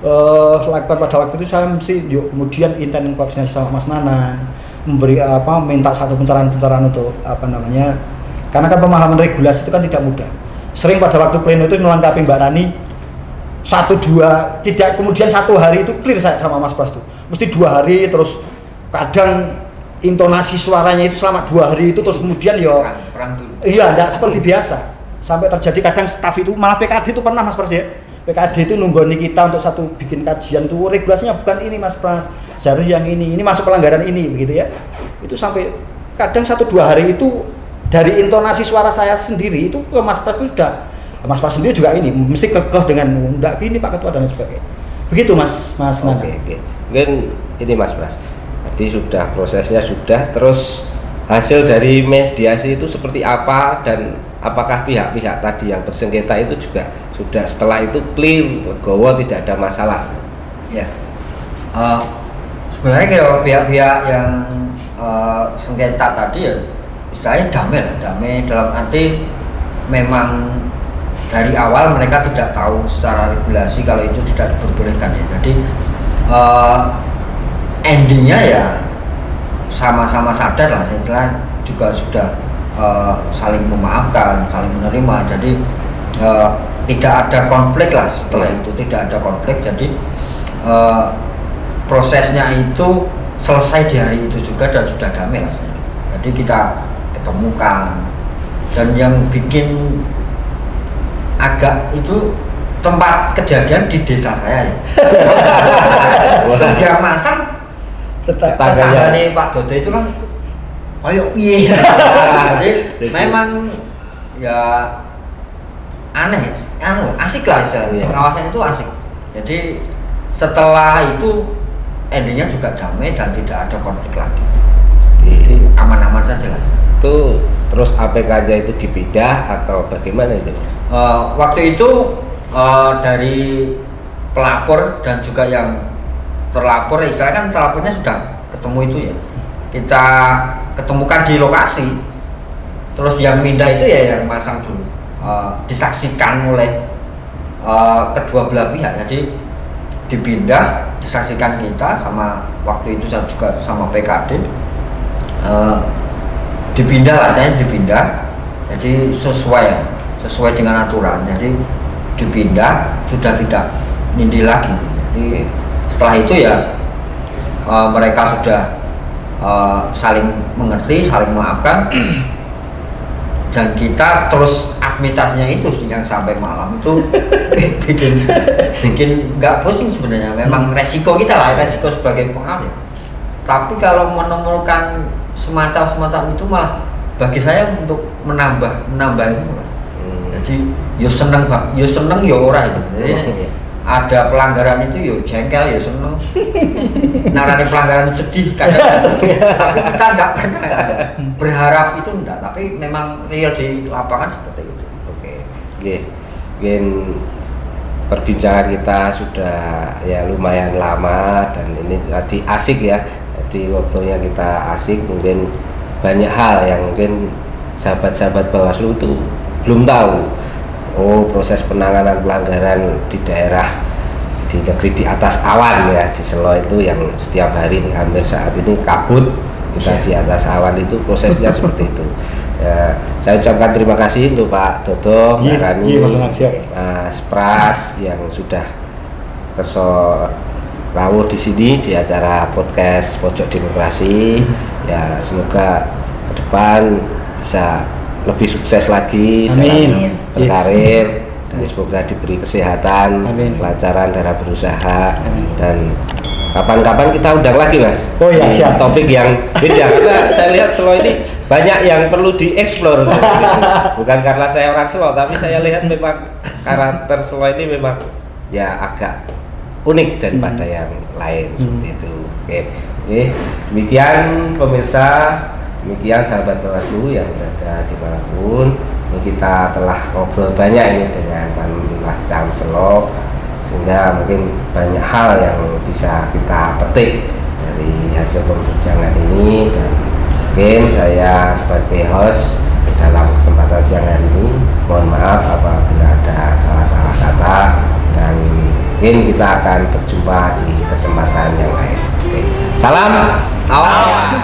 lakukan pada waktu itu, saya mesti yuk kemudian intens koordinasi sama Mas Nanan, memberi minta satu pencerahan untuk karena kan pemahaman regulasi itu kan tidak mudah. Sering pada waktu pleno itu melengkapi Mbak Rani 1-2, tidak kemudian 1 hari itu clear saya sama Mas Pras tuh, mesti 2 hari terus kadang intonasi suaranya itu selama 2 hari itu terus kemudian perang dulu. Iya, enggak seperti biasa. Sampai terjadi kadang staf itu malah PKD itu pernah Mas Pras ya. PKD itu nunggoni kita untuk satu bikin kajian tuh regulasinya bukan ini Mas Pras, seharusnya yang ini masuk pelanggaran ini begitu ya. Itu sampai kadang 1-2 hari itu dari intonasi suara saya sendiri itu ke Mas Pras itu sudah, Mas Pras sendiri juga ini mesti kekeh dengan enggak gini Pak Ketua dan sebagainya. Begitu Mas Nana. Oke. Mungkin ini Mas Pras. Jadi sudah prosesnya sudah, terus hasil dari mediasi itu seperti apa dan apakah pihak-pihak tadi yang bersengketa itu juga sudah setelah itu clear, legowo, tidak ada masalah? Ya, sebenarnya kalau pihak-pihak yang sengketa tadi ya istilahnya damai dalam arti memang dari awal mereka tidak tahu secara regulasi kalau itu tidak diperbolehkan ya. Jadi endingnya ya sama-sama sadar lah, setelah juga sudah saling memaafkan, saling menerima. Jadi tidak ada konflik lah setelah itu, tidak ada konflik. Jadi prosesnya itu selesai di hari itu juga dan sudah damai lah. Jadi kita ketemukan, dan yang bikin agak itu tempat kejadian di desa saya ya. Yang masak tetangganya Pak Dodo itu kan kayak piye. Jadi memang ya aneh, asik lah istilahnya. Pengawasan itu asik. Jadi setelah itu endingnya juga damai dan tidak ada konflik lagi. Jadi aman-aman saja lah. Itu terus APK-nya itu dipindah atau bagaimana itu? Waktu itu dari pelapor dan juga yang terlapor, istilahnya kan terlapornya sudah ketemu itu ya, kita ketemukan di lokasi. Terus yang pindah itu ya yang masang dulu, disaksikan oleh kedua belah pihak. Jadi dipindah, disaksikan kita sama waktu itu saya juga sama PKD, dipindah lah, saya dipindah. Jadi sesuai dengan aturan. Jadi dipindah, sudah tidak nindi lagi. Jadi setelah itu ya mereka sudah saling mengerti, saling memaafkan. Dan kita terus administrasinya itu sih yang sampai malam itu bikin nggak pusing sebenarnya. Memang resiko kita lah, resiko sebagai pengawal. Tapi kalau menemukan semacam itu malah bagi saya untuk menambah itu. Jadi yo seneng Pak, yo seneng yo ora itu. Jadi ada pelanggaran itu yo jengkel, yo seneng. Narane pelanggaran sedih kadang. Tapi kita nggak pernah berharap itu enggak, tapi memang real di lapangan seperti itu. Oke. Mungkin perbincangan kita sudah ya lumayan lama dan ini tadi asik ya. Jadi ngobrolnya kita asik, mungkin banyak hal yang mungkin sahabat-sahabat Bawaslu itu belum tahu. Oh, proses penanganan pelanggaran di daerah di negeri di atas awan ya, di Selo itu yang setiap hari hampir saat ini kabut kita di atas awan itu prosesnya seperti itu. Ya, saya ucapkan terima kasih untuk Pak Dodo, Mbak Rani, Mas Pras yang sudah rawuh di sini di acara podcast Pojok Demokrasi. Ya, semoga ke depan bisa lebih sukses lagi dalam berkarir, dan semoga diberi kesehatan, kelancaran dalam berusaha. Dan kapan-kapan kita undang lagi Mas. Oh ya, siap. Topik yang beda karena saya lihat Selo ini banyak yang perlu dieksplor. Bukan karena saya orang Selo, tapi saya lihat memang karakter Selo ini memang ya agak unik daripada yang lain seperti itu. Oke, demikian pemirsa. Demikian sahabat Bawaslu yang berada dimanapun, ini kita telah ngobrol banyak ini dengan Mas Cam Selo, sehingga mungkin banyak hal yang bisa kita petik dari hasil perbincangan ini. Dan mungkin saya sebagai host dalam kesempatan siang hari ini mohon maaf apabila ada salah-salah kata, dan Mungkin kita akan berjumpa di kesempatan yang lain. Oke. Salam awal.